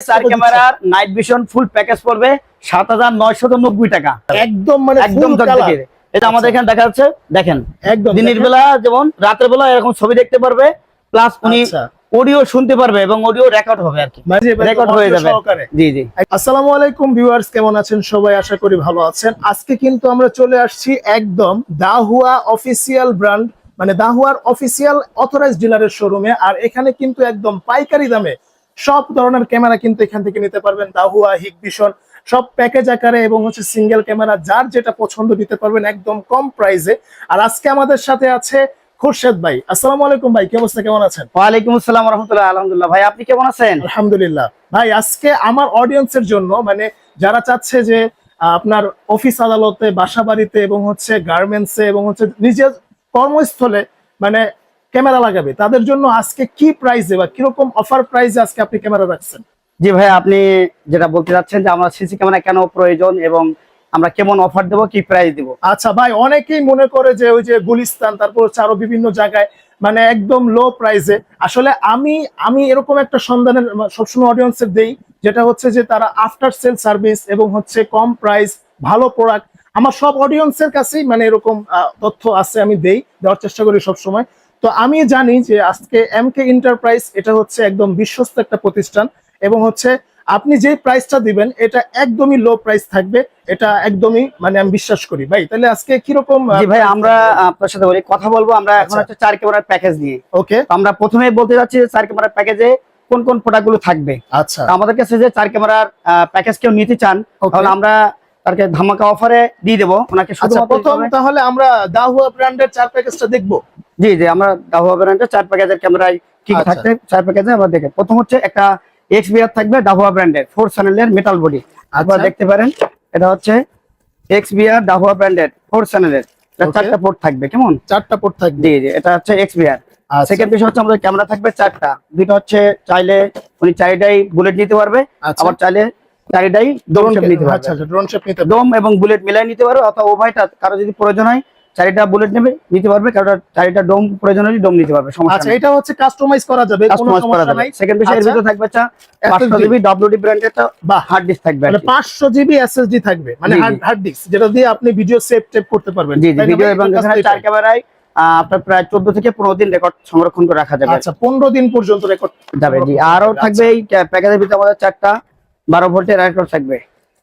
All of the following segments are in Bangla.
চার ক্যামেরার নাইট ভিশন ফুল প্যাকেজ পড়বে ৭৯৯৯ টাকা। একদম মানে একদম ঝকঝকে। এটা আমাদের এখানে দেখা যাচ্ছে, দেখেন একদম দিনের বেলা যেমন রাতের বেলা এরকম ছবি দেখতে পারবে, প্লাস উনি অডিও শুনতে পারবে এবং অডিও রেকর্ড হবে আর কি, রেকর্ড হয়ে যাবে। জি জি। আসসালামু আলাইকুম ভিউয়ার্স, কেমন আছেন সবাই? আশা করি ভালো আছেন। আজকে কিন্তু আমরা চলে আসছি একদম দাহুয়া অফিসিয়াল ব্র্যান্ড, মানে দাহুয়ার অফিসিয়াল অথরাইজড ডিলারের শোরুমে। আর এখানে কিন্তু একদম পাইকারি দামে সব ধরনের ক্যামেরা কিন্তু এখান থেকে নিতে পারবেন। দাহুয়া, হিকভিশন সব প্যাকেজ আকারে এবং হচ্ছে সিঙ্গেল ক্যামেরা, যার যেটা পছন্দ নিতে পারবেন একদম কম প্রাইসে। আর আজকে আমাদের সাথে আছে খুরশেদ ভাই। আসসালামু আলাইকুম ভাই, কি অবস্থা, কেমন আছেন? ওয়ালাইকুম আসসালাম ওয়া রাহমাতুল্লাহ। আলহামদুলিল্লাহ ভাই, আপনি কেমন আছেন? আলহামদুলিল্লাহ ভাই। আজকে আমার অডিয়েন্সের জন্য, মানে যারা চাচ্ছে যে আপনার অফিস আদালতে, বাসা বাড়িতে এবং হচ্ছে গার্মেন্টসে এবং হচ্ছে নিজের কর্মস্থলে মানে ক্যামেরা লাগাবে, তাদের জন্য আজকে কি প্রাইসে বা কিরকম অফার প্রাইসে আজকে আপনি ক্যামেরা রাখছেন? জি ভাই, আপনি যেটা বলতে যাচ্ছেন যে আমরা সিসি ক্যামেরা কেন প্রয়োজন এবং আমরা কেমন অফার দেব, কি প্রাইস দেব। আচ্ছা ভাই, অনেকেই মনে করে যে ওই যে গুলিস্তান, তারপর হচ্ছে আরো বিভিন্ন জায়গায় মানে একদম লো প্রাইসে। আসলে আমি এরকম একটা সন্ধানের সবসময় অডিয়েন্সের দেই, যেটা হচ্ছে যে তারা আফটার সেল সার্ভিস এবং হচ্ছে কম প্রাইস, ভালো প্রোডাক্ট। আমার সব অডিয়েন্সের কাছেই মানে এরকম তথ্য আছে, আমি দেওয়ার চেষ্টা করি সবসময়। তো আমি জানি যে আজকে এমকে এন্টারপ্রাইজ এটা হচ্ছে একদম বিশ্বস্ত একটা প্রতিষ্ঠান এবং হচ্ছে আপনি যে প্রাইসটা দিবেন এটা একদমই লো প্রাইস থাকবে, এটা একদমই মানে আমি বিশ্বাস করি। ভাই তাহলে আজকে কিরকম? জি ভাই, আমরা আপনার সাথে বলি কথা বলবো। আমরা এখন হচ্ছে 4 ক্যামেরার প্যাকেজ নিয়ে। ওকে, আমরা প্রথমেই বলতে যাচ্ছি 4 ক্যামেরার প্যাকেজে কোন কোন প্রোডাক্ট গুলো থাকবে। আচ্ছা, আমাদের কাছে যে 4 ক্যামেরার প্যাকেজ কেউ নিতে চান, তাহলে আমরা তাকে ধামাকা অফারে দিয়ে দেবো ওনাকে। প্রথম তাহলে আমরা দাহুয়া ব্র্যান্ডের 4 প্যাকেজটা দেখবো। জি জি, আমরা দাহুয়া ব্র্যান্ডের 4 প্যাকেজের ক্যামেরায় কি থাকবে 4 প্যাকেজে আমরা দেখে। প্রথম হচ্ছে একটা এক্সবিআর থাকবে দাহুয়া ব্র্যান্ডের 4 চ্যানেলের মেটাল বডি, আপনারা দেখতে পারেন। এটা হচ্ছে এক্সবিআর দাহুয়া ব্র্যান্ডের 4 চ্যানেলের, এটা 4টা পোর্ট থাকবে। কেমন? 4টা পোর্ট থাকবে। জি জি, এটা হচ্ছে এক্সবিআর। সেকেন্ড বিষয় হচ্ছে আমাদের ক্যামেরা থাকবে 4টা। দুটো হচ্ছে চাইলে উনি 4টাই বুলেট নিতে পারবে, আবার চাইলে 4টাই ড্রোন শেপ নিতে পারবে। আচ্ছা আচ্ছা, ড্রোন শেপ নিতে পারবে, ডোম এবং বুলেট মিলাই নিতে পারবে, অথবা উভয়টা কারো যদি প্রয়োজন হয় 4টা বুলেট নেবে নিতে পারবে, কারো 4টা ডোম প্রয়োজন হলে ডোম নিতে পারবে, সমস্যা আচ্ছা নেই। এটা হচ্ছে কাস্টমাইজ করা যাবে, কোনো সমস্যা নাই। সেকেন্ড বিষয় এর ভিতরে থাকবে 500 জিবি ডব্লিউডি ব্র্যান্ডের বা হার্ড ডিস্ক থাকবে, মানে 500 জিবি এসএসডি থাকবে, মানে হার্ড ডিস্ক, যেটা দিয়ে আপনি ভিডিও সেভ করতে পারবেন। জি জি, ভিডিও এবং এখানে 4 ক্যামেরায় আপনার প্রায় 14 থেকে 15 দিন রেকর্ড সংরক্ষণ করে রাখা যাবে। আচ্ছা, 15 দিন পর্যন্ত রেকর্ড যাবে। জি, আরো থাকবে এই প্যাকেজের ভিতরে আমাদের 4টা 12 ভোল্টের অ্যাডাপ্টার থাকবে।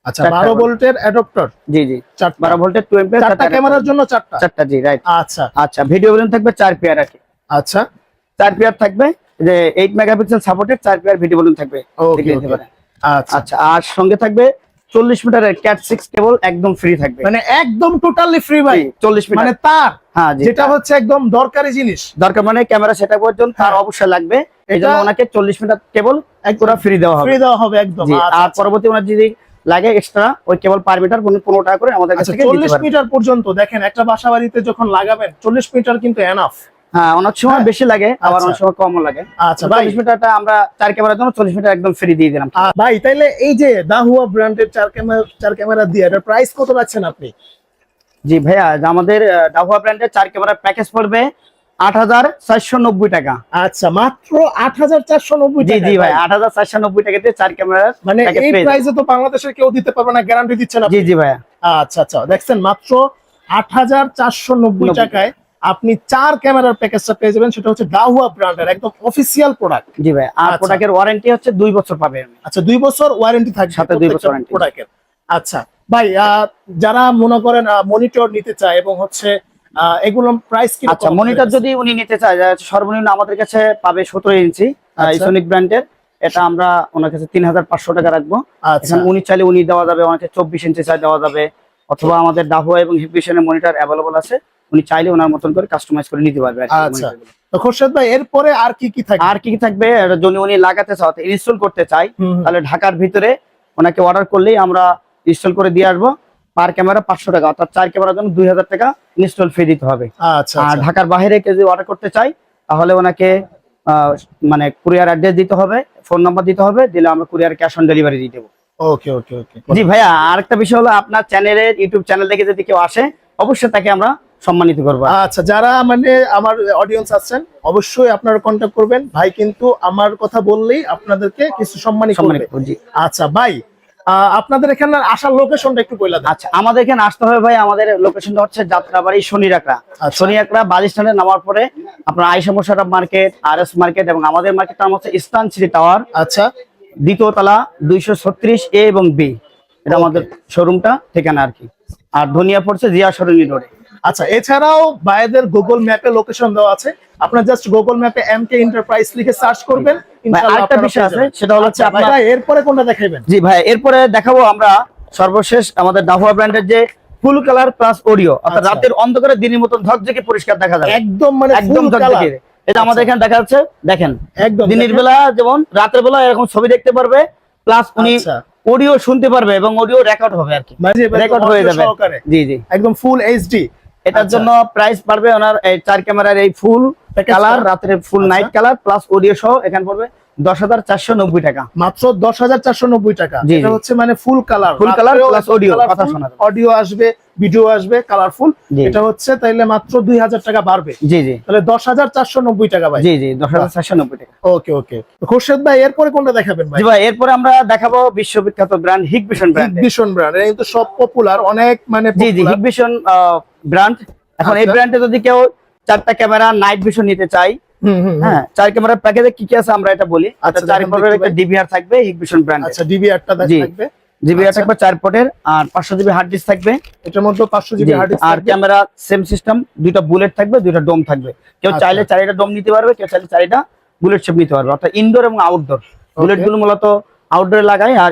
আচ্ছা, 12 ভোল্টের অ্যাডাপ্টার। জি জি, 12 ভোল্টের 2 এমপিআর 4টা ক্যামেরার জন্য 4টা। জি রাইট। আচ্ছা আচ্ছা, ভিডিও ভলিউম থাকবে 4 পেয়ার আর কি। আচ্ছা, 4 পেয়ার থাকবে, যে 8 megapixel supported 4 pair video volume থাকবে। আচ্ছা আচ্ছা, আর সঙ্গে থাকবে 40 মিটারের ক্যাট 6 কেবল একদম ফ্রি থাকবে, মানে একদম টোটালি ফ্রি ভাই। 40 মিটার মানে তার, হ্যাঁ যেটা হচ্ছে একদম দরকারি জিনিস, দরকার, মানে ক্যামেরা সেটা পর্যন্ত তার অবশ্যই লাগবে। এই জন্য ওনাকে 40 মিটার কেবল পুরো ফ্রি দেওয়া হবে একদম। আর পরবর্তী ওনার যদি লাগে এক্সট্রা ওই কেবল পার মিটার 15 টাকা করে আমাদের কাছ থেকে নিতে পারবেন। 40 মিটার পর্যন্ত দেখেন, একটা বাসা বাড়িতে যখন লাগাবেন 40 মিটার কিন্তু এনাফ। হ্যাঁ, অনেক সময় বেশি লাগে, আবার অনেক সময় কমও লাগে। আচ্ছা ভাই, 40 মিটারটা আমরা 4 ক্যামেরার জন্য 40 মিটার একদম ফ্রি দিয়ে দিলাম। ভাই তাইলে এই যে দাহুয়া ব্র্যান্ডের 4 ক্যামেরা দিয়ে এটার প্রাইস কত রাখছেন আপনি? জি ভাইয়া, আমাদের দাহুয়া ব্র্যান্ডের 4 ক্যামেরার প্যাকেজ পড়বে 8490 টাকা। আচ্ছা, মাত্র 8490 টাকা। জি জি ভাই, 8490 টাকাতে 4 ক্যামেরার, মানে এই প্রাইসে তো বাংলাদেশের কেউ দিতে পারবে না, গ্যারান্টি দিচ্ছেন আপনি। জি জি ভাইয়া। আচ্ছা আচ্ছা, দেখছেন মাত্র 8490 টাকায় আপনি 4 ক্যামেরার প্যাকেজটা পেয়ে যাবেন। সেটা হচ্ছে দাহুয়া ব্র্যান্ডের একদম অফিসিয়াল প্রোডাক্ট। জি ভাই, আর প্রোডাক্টের ওয়ারেন্টি হচ্ছে 2 বছর পাবেন। আচ্ছা, 2 বছর ওয়ারেন্টি থাকবে সাথে 2 বছর ওয়ারেন্টি প্রোডাক্টের। আচ্ছা ভাই, যারা মনে করেন মনিটর নিতে চায় এবং হচ্ছে এগুলো প্রাইস কি? আচ্ছা, মনিটর যদি উনি নিতে চায়, সর্বনিম্ন আমাদের কাছে পাবে 17 ইঞ্চি আইসোনিক ব্র্যান্ডের। এটা আমরা ওনার কাছে 3500 টাকা রাখবো। এখানে উনি চাইলে উনি দেওয়া যাবে, ওনাকে 24 ইঞ্চি চাই দেওয়া যাবে, অথবা আমাদের দাহুয়া এবং হিকভিশনের মনিটর অ্যাভেলেবল আছে, উনি চাইলে ওনার মতন করে কাস্টমাইজ করে নিতে পারবে। আচ্ছা, তো খোরশেদ ভাই এরপরে আর কি কি থাকবে? আর কি কি থাকবে, যদি উনি লাগাতে চায়, ইনস্টল করতে চাই, তাহলে ঢাকার ভিতরে ওনাকে অর্ডার করলেই আমরা ইনস্টল করে দিয়ে আসবো। পার ক্যামেরা 500 টাকা, অর্থাৎ 4 ক্যামেরার জন্য 2000 টাকা ইনস্টল ফি দিতে হবে। আচ্ছা, আর ঢাকার বাইরে কেউ যদি অর্ডার করতে চাই, তাহলে ওনাকে মানে কুরিয়ার অ্যাড্রেস দিতে হবে, ফোন নাম্বার দিতে হবে, দিলে আমরা কুরিয়ার ক্যাশ অন ডেলিভারি দিয়ে দেবো। ওকে ওকে ওকে। জি ভাইয়া, আরেকটা বিষয় হলো আপনার চ্যানেলের ইউটিউব চ্যানেল থেকে যদি কেউ আসে, অবশ্যই তাকে আমরা সম্মানিত করবো। আচ্ছা, যারা মানে আমার অডিয়েন্স আছেন অবশ্যই আপনারা কন্ট্যাক্ট করবেন, ভাই কিন্তু আমার কথা বললেই আপনাদেরকে কিছু সম্মানিত করবে। জি। আচ্ছা ভাই, আপনাদের এখানে আসার লোকেশনটা একটু বলে দেন। আচ্ছা, আমাদের এখানে আসতে হবে ভাই, আমাদের লোকেশনটা হচ্ছে যাত্রাবাড়ি শনিরাকড়া। আচ্ছা। শনিরাকড়া বাস স্ট্যান্ডে নামার পরে আপনার Ayesha Mosharraf market, RS market এবং আমাদের মার্কেটটা হচ্ছে ইস্টার্ন সিটি টাওয়ার, আচ্ছা, দ্বিতীয় তলা 236A এবং B, এটা আমাদের শোরুমটা ঠিকানা আর কি। আর ধনিয়া পড়ছে জিয়া সরণি রোডে। আচ্ছা, এছাড়াও ভাইদের গুগল ম্যাপে লোকেশন দেওয়া আছে, আপনারা জাস্ট গুগল ম্যাপে MK এন্টারপ্রাইজ লিখে সার্চ করবেন, ইনশাআল্লাহ আরেকটা আপনারা বিষয় পেয়ে আছে, যাবেন। সেটা হলো হচ্ছে আচ্ছা, আপনার ভাই এরপরে কোনটা দেখাবেন? জি ভাই, এরপরে দেখাবো আমরা সর্বশেষ আমাদের ডাহুয়া ব্র্যান্ডের যে ফুল কালার প্লাস অডিও, অর্থাৎ আচ্ছা। রাতের অন্ধকারে দিনের মতন ঝকঝকে পরিষ্কার দেখা যাবে, একদম মানে একদম ফুল কালার। ঝকঝকে। এটা আমাদের এখানে দেখা যাচ্ছে, দেখেন একদম দিনের দেখেন। বেলা যেমন রাতের বেলা এরকম ছবি দেখতে পারবে, প্লাস উনি আচ্ছা। অডিও শুনতে পারবে এবং অডিও রেকর্ড হবে আর কি, মাঝে মাঝে রেকর্ড হয়ে audio যাবে। সহকারে। জি জি। একদম ফুল এইচডি। এটার জন্য প্রাইস পারবে ওনার এই 4 ক্যামেরার এই ফুল Package কালার, টা? রাতের ফুল আচ্ছা। নাইট কালার প্লাস অডিও সহ এখানে পড়বে 10,490 টাকা। মাত্র 10,490 টাকা। জি, এটা জি। হচ্ছে মানে full colour, Full color plus audio, কথা শোনা যাবে। অডিও আসবে, ভিডিও আসবে, কালারফুল। জি। এটা হচ্ছে তাইলে মাত্র 2,000 টাকা বাড়বে, জি জি তাহলে 10,490 টাকা ভাই। জি জি 10,490 টাকা। ওকে ওকে, খোরশেদ ভাই এরপরে কোনটা দেখাবেন ভাই? জি ভাই, এরপরে আমরা দেখাবো বিশ্ববিখ্যাত brand Hikvision brand. Hikvision brand, এটা কিন্তু সব পপুলার, অনেক মানে জি জি, popular। Hikvision brand. এখন এই আচ্ছা। ব্র্যান্ডে যদি কেউ 4টা ক্যামেরা নাইট ভিশন নিতে চাই, হুম হুম হুম। হ্যাঁ 4 ক্যামেরার প্যাকেজে কি কি আছে আমরা এটা বলি। আচ্ছা, 4 দেখেন পটের দেখি একটা ভাই। ডিভিআর থাকবে হিগভিশন ব্র্যান্ডের। আচ্ছা, ডিভিআরটা জি। থাকবে। ডিভিআর আচ্ছা। থাকবে 4 পটের, আর 500 জিবি হার্ড ডিস্ক থাকবে। এটার মধ্যে 500 জি, জিবি হার্ড ডিস্ক আর ক্যামেরা সেম সিস্টেম, 2টা বুলেট থাকবে, 2টা ডোম থাকবে। কেউ আচ্ছা। চাইলে 4টা ডোম নিতে পারবে, কেউ চাইলে 4টা বুলেট শেপ নিতে পারবে, অর্থাৎ ইনডোর এবং আউটডোর। বুলেট গুলো মূলত আউটডোরে লাগায় আর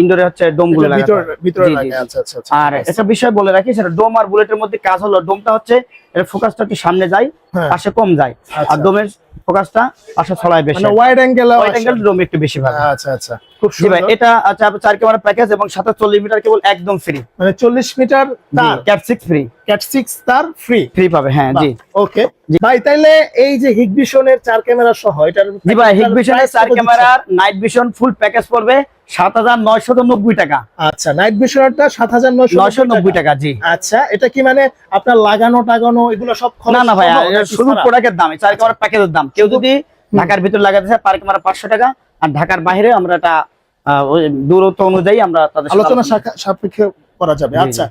ইনডোরে হচ্ছে ডোম গুলো লাগায়। ভিতরে লাগে। আচ্ছা আচ্ছা আচ্ছা। আর একটা বিষয় বলে রাখি, সেটা ডোম আর বুলেটের মধ্যে কাজ হলো, ডোমটা হচ্ছে এর ফোকাসটা একটু সামনে যায়, হ্যাঁ। পাশে কম যায়, আচ্ছা। আর ডোমের ফোকাসটা পাশে ছড়ায় বেশি, মানে ওয়াইড অ্যাঙ্গেল। ওয়াইড অ্যাঙ্গেল ডোম একটু বেশি ভালো। আচ্ছা আচ্ছা, খুব জি ভাই, সুন্দর। এটা আচ্ছা 4 ক্যামেরা প্যাকেজ এবং সাথে 40 মিটার কেবল একদম ফ্রি, মানে 40 মিটার তার, ক্যাট 6 ফ্রি, ক্যাট 6 তার ফ্রি। ফ্রি পাবে। হ্যাঁ জি ওকে ভাই, তাইলে এই যে হিগভিশনের 4 ক্যামেরা সহ এটার জি ভাই, হিগভিশনের 4 ক্যামেরা। ক্যামেরার নাইট ভিশন ফুল প্যাকেজ পড়বে 7,990 টাকা। আচ্ছা, নাইট ভিশনটা 7,990 টাকা। জি। আচ্ছা, এটা কি মানে আপনার লাগানো টাগানো এগুলো সব খরচ? না না ভাই, সহ এটা নাকি শুধু ছাড়া? প্রোডাক্টের দাম, 4 ক্যামেরা প্যাকেজের দাম। কেউ যদি ঢাকার ভিতর লাগাতে চায় পার ক্যামেরা 500 টাকা, আর ঢাকার বাইরে আমরা এটা ওই দূরত্ব অনুযায়ী আমরা তাদের সাথে আলোচনা সাপেক্ষে করা যাবে। জি, জি। আচ্ছা